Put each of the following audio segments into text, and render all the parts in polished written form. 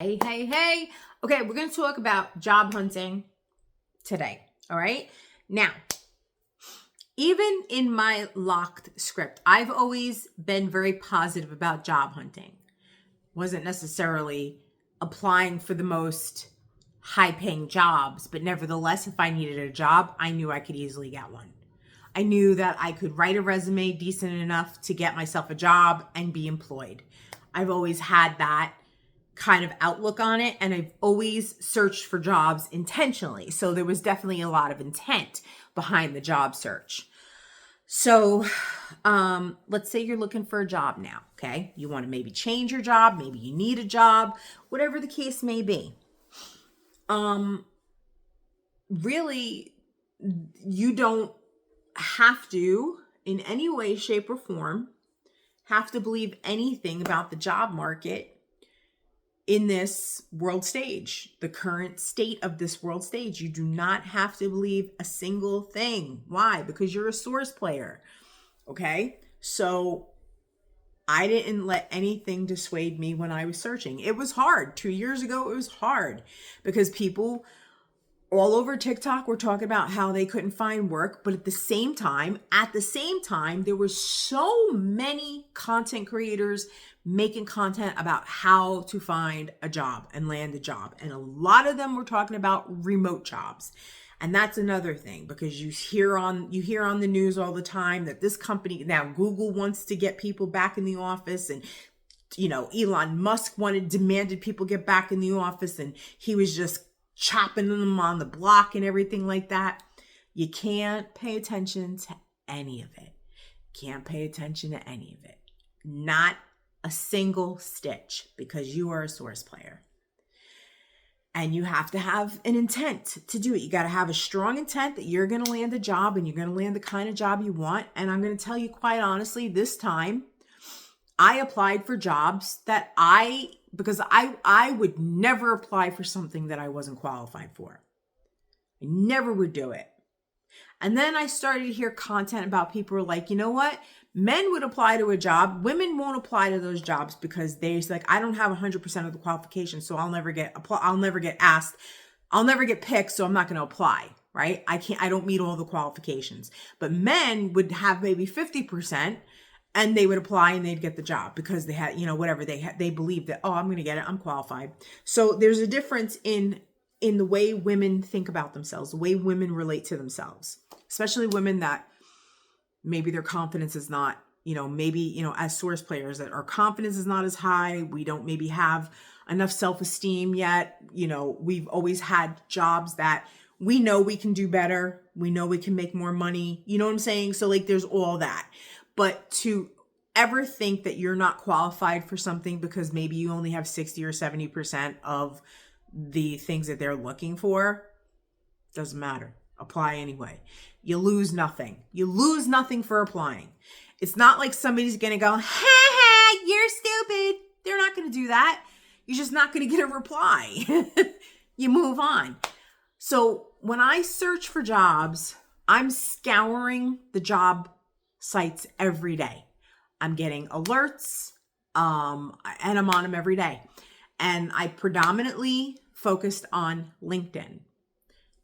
Hey, hey, hey. Okay, we're going to talk about job hunting today. All right. Now, even in my locked script, I've always been very positive about job hunting. Wasn't necessarily applying for the most high paying jobs, but nevertheless, if I needed a job, I knew I could easily get one. I knew that I could write a resume decent enough to get myself a job and be employed. I've always had that kind of outlook on it, and I've always searched for jobs intentionally. So there was definitely a lot of intent behind the job search. So let's say you're looking for a job now, okay? You want to maybe change your job, maybe you need a job, whatever the case may be. Really, you don't have to, in any way, shape, or form, have to believe anything about the job market in this world stage, the current state of this world stage. You do not have to believe a single thing. Why? Because you're a source player. Okay? So I didn't let anything dissuade me when I was searching. It was hard. 2 years ago, it was hard because people all over TikTok were talking about how they couldn't find work. But at the same time, there were so many content creators making content about how to find a job and land a job. And a lot of them were talking about remote jobs. And that's another thing, because you hear on the news all the time that this company, now Google, wants to get people back in the office, and Elon Musk demanded people get back in the office, and he was just chopping them on the block and everything like that. You can't pay attention to any of it. Can't pay attention to any of it. Not a single stitch, because you are a source player. And you have to have an intent to do it. You got to have a strong intent that you're going to land a job, and you're going to land the kind of job you want. And I'm going to tell you quite honestly, this time I applied for jobs that because I would never apply for something that I wasn't qualified for. I never would do it. And then I started to hear content about people who are like, you know what? Men would apply to a job. Women won't apply to those jobs because they're like, I don't have 100% of the qualifications, so I'll never get asked. I'll never get picked, so I'm not going to apply, right? I don't meet all the qualifications. But men would have maybe 50%, and they would apply and they'd get the job because they had, whatever they believed that, oh, I'm going to get it, I'm qualified. So there's a difference in the way women think about themselves, the way women relate to themselves, especially women that maybe their confidence is not, as source players, that our confidence is not as high. We don't maybe have enough self-esteem yet. We've always had jobs that we know we can do better. We know we can make more money. You know what I'm saying? So there's all that. But to ever think that you're not qualified for something because maybe you only have 60 or 70% of the things that they're looking for, doesn't matter. Apply anyway. You lose nothing. You lose nothing for applying. It's not like somebody's going to go, ha, you're stupid. They're not going to do that. You're just not going to get a reply. You move on. So when I search for jobs, I'm scouring the job sites every day. I'm getting alerts, and I'm on them every day. And I predominantly focused on LinkedIn,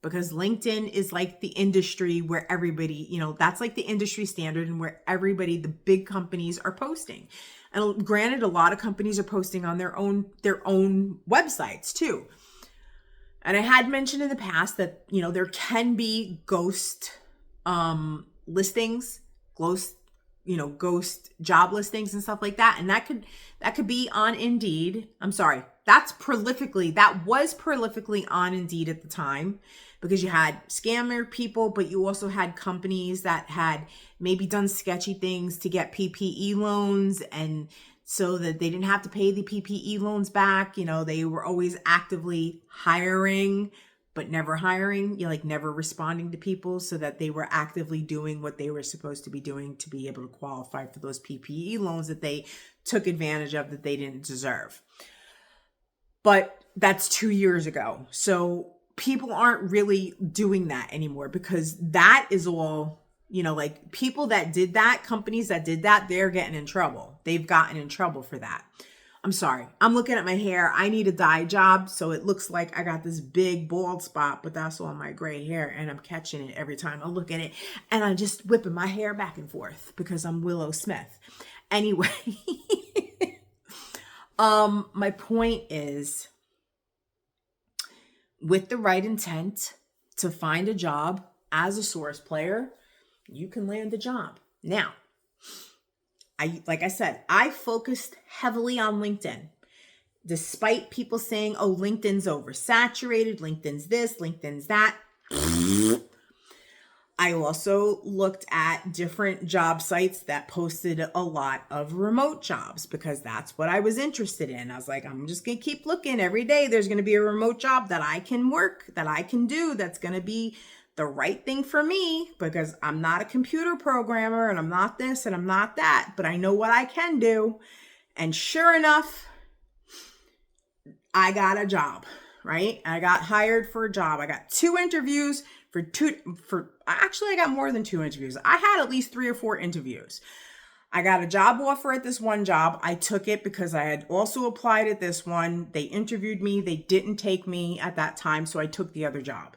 because LinkedIn is like the industry where everybody, that's like the industry standard, and where everybody, the big companies, are posting. And granted, a lot of companies are posting on their own websites too. And I had mentioned in the past that, there can be ghost listings, ghost job listings and stuff like that. And that could be on Indeed. I'm sorry. That was prolifically on Indeed at the time, because you had scammer people, but you also had companies that had maybe done sketchy things to get PPE loans, and so that they didn't have to pay the PPE loans back. They were always actively hiring, but never hiring, never responding to people, so that they were actively doing what they were supposed to be doing to be able to qualify for those PPE loans that they took advantage of, that they didn't deserve. But that's 2 years ago. So people aren't really doing that anymore, because that is all, people that did that, companies that did that, they're getting in trouble. They've gotten in trouble for that. I'm sorry. I'm looking at my hair. I need a dye job, so it looks like I got this big bald spot, but that's all my gray hair, and I'm catching it every time I look at it, and I'm just whipping my hair back and forth because I'm Willow Smith. Anyway, my point is, with the right intent to find a job as a source player, you can land a job. Now, like I said, I focused heavily on LinkedIn. Despite people saying, oh, LinkedIn's oversaturated, LinkedIn's this, LinkedIn's that. I also looked at different job sites that posted a lot of remote jobs because that's what I was interested in. I was like, I'm just going to keep looking every day. There's going to be a remote job that I can work, that I can do, that's going to be the right thing for me because I'm not a computer programmer and I'm not this and I'm not that, but I know what I can do. And sure enough, I got a job, right? I got hired for a job. I got 2 interviews actually I got more than 2 interviews. I had at least 3 or 4 interviews. I got a job offer at this one job. I took it because I had also applied at this one. They interviewed me. They didn't take me at that time, so I took the other job.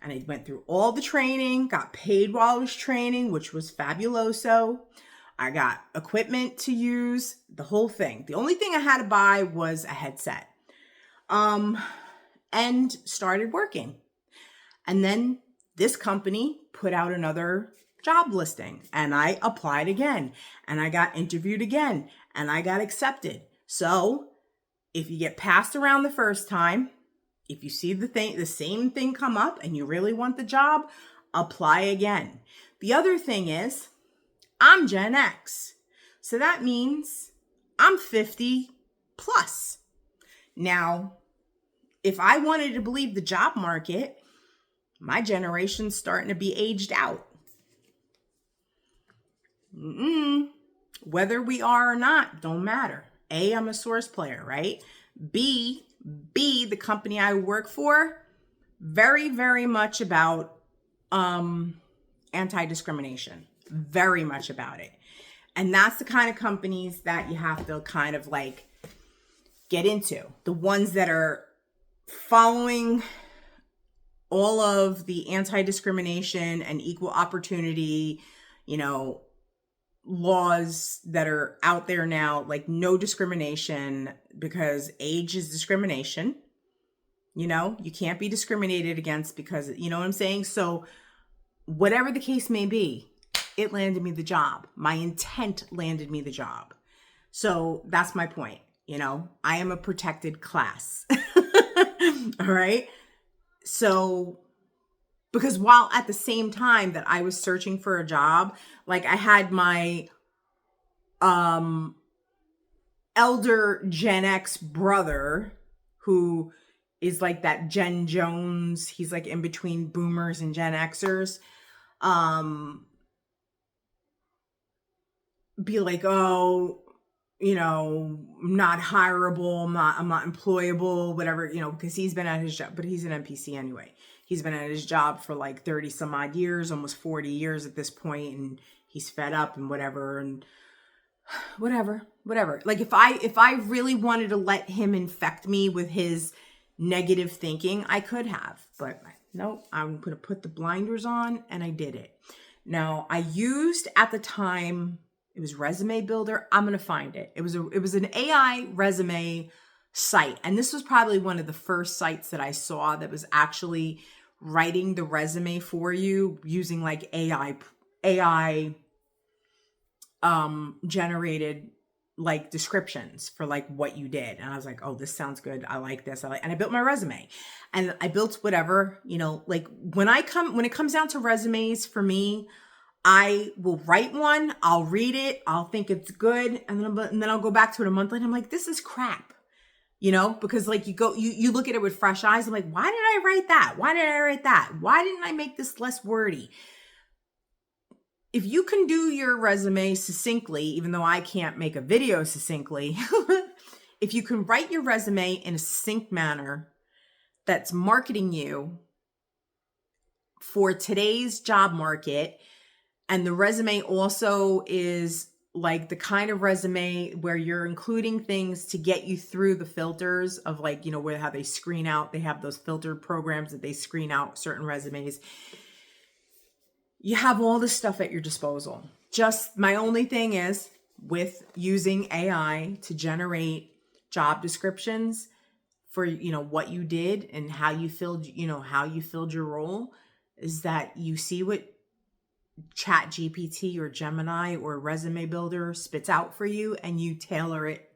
And I went through all the training, got paid while I was training, which was fabuloso. I got equipment to use, the whole thing. The only thing I had to buy was a headset. And started working. And then this company put out another job listing and I applied again and I got interviewed again and I got accepted. So if you get passed around the first time, if you see the same thing come up and you really want the job, apply again. The other thing is I'm Gen X. So that means I'm 50 plus. Now, if I wanted to believe the job market, my generation's starting to be aged out. Whether we are or not, don't matter. A, I'm a source player, right? B, the company I work for, very, very much about anti-discrimination. Very much about it. And that's the kind of companies that you have to kind of like get into. The ones that are following all of the anti-discrimination and equal opportunity, laws that are out there now, like no discrimination because age is discrimination. You can't be discriminated against because, you know what I'm saying? So whatever the case may be, it landed me the job. My intent landed me the job. So that's my point. I am a protected class. All right. So, because while at the same time that I was searching for a job, like I had my elder Gen X brother who is like that Gen Jones. He's like in between boomers and Gen Xers. Be like, oh, I'm not hireable, I'm not employable, whatever, because he's been at his job, but he's an NPC anyway. He's been at his job for like 30 some odd years, almost 40 years at this point, and he's fed up and whatever. Like if I really wanted to let him infect me with his negative thinking, I could have, but no, I'm going to put the blinders on and I did it. Now I used at the time, it was Resume Builder. I'm going to find it. It was an AI resume site. And this was probably one of the first sites that I saw that was actually writing the resume for you using like AI generated like descriptions for like what you did. And I was like, oh, this sounds good. I like this. And I built my resume and I built whatever, like when it comes down to resumes for me, I will write one, I'll read it, I'll think it's good, and then I'll go back to it a month later. I'm like, this is crap, because like you look at it with fresh eyes. I'm like, why did I write that? Why did I write that? Why didn't I make this less wordy? If you can do your resume succinctly, even though I can't make a video succinctly, if you can write your resume in a succinct manner that's marketing you for today's job market, and the resume also is like the kind of resume where you're including things to get you through the filters of, like, you know, where how they screen out, they have those filtered programs that they screen out certain resumes. You have all this stuff at your disposal. Just my only thing is with using AI to generate job descriptions for, you know, what you did and how you filled, you know, how you filled your role, is that you see what Chat GPT or Gemini or Resume Builder spits out for you, and you tailor it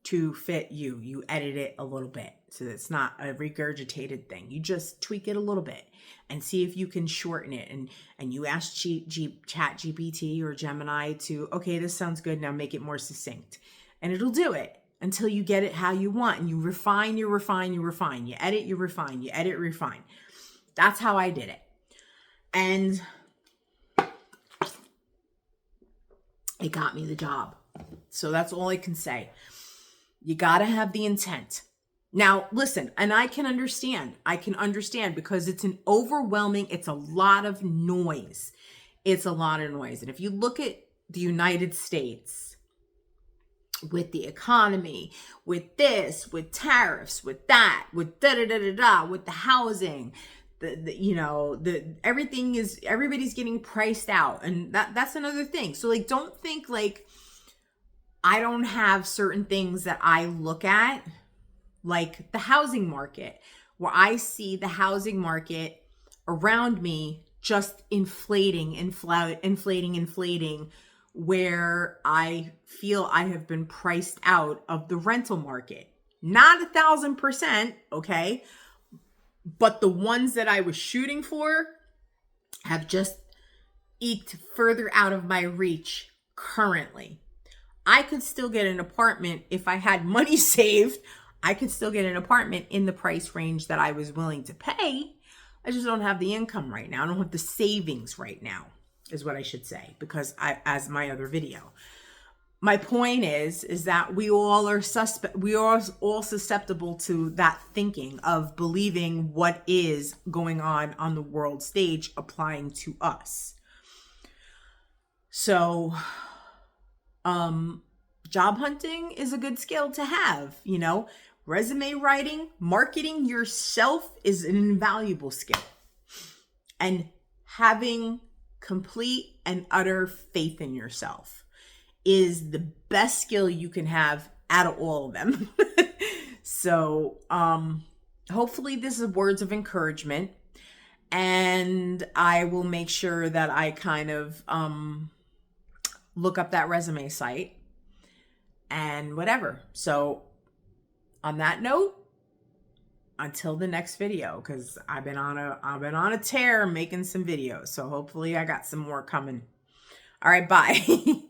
to fit you. You edit it a little bit so that it's not a regurgitated thing. You just tweak it a little bit and see if you can shorten it. And you ask Chat GPT or Gemini to, okay, this sounds good, now make it more succinct. And it'll do it until you get it how you want. And you refine, you refine, you refine. You edit, you refine, you edit, refine. That's how I did it. And it got me the job. So that's all I can say. You got to have the intent. Now, listen, and I can understand because it's an overwhelming, it's a lot of noise. It's a lot of noise. And if you look at the United States with the economy, with this, with tariffs, with that, with da-da-da-da-da, with the housing, everybody's getting priced out. And that's another thing. So like, don't think like I don't have certain things that I look at, like the housing market, where I see the housing market around me just inflating, where I feel I have been priced out of the rental market. Not 1,000%, okay? But the ones that I was shooting for have just eked further out of my reach currently. I could still get an apartment if I had money saved. I could still get an apartment in the price range that I was willing to pay. I just don't have the income right now. I don't have the savings right now, is what I should say, because as my other video. My point is that we all are all susceptible to that thinking of believing what is going on the world stage applying to us. So, job hunting is a good skill to have, you know. Resume writing, marketing yourself is an invaluable skill. And having complete and utter faith in yourself is the best skill you can have out of all of them. So, hopefully this is words of encouragement, and I will make sure that I kind of, look up that resume site and whatever. So on that note, until the next video, because I've been on a tear making some videos. So hopefully I got some more coming. All right, bye.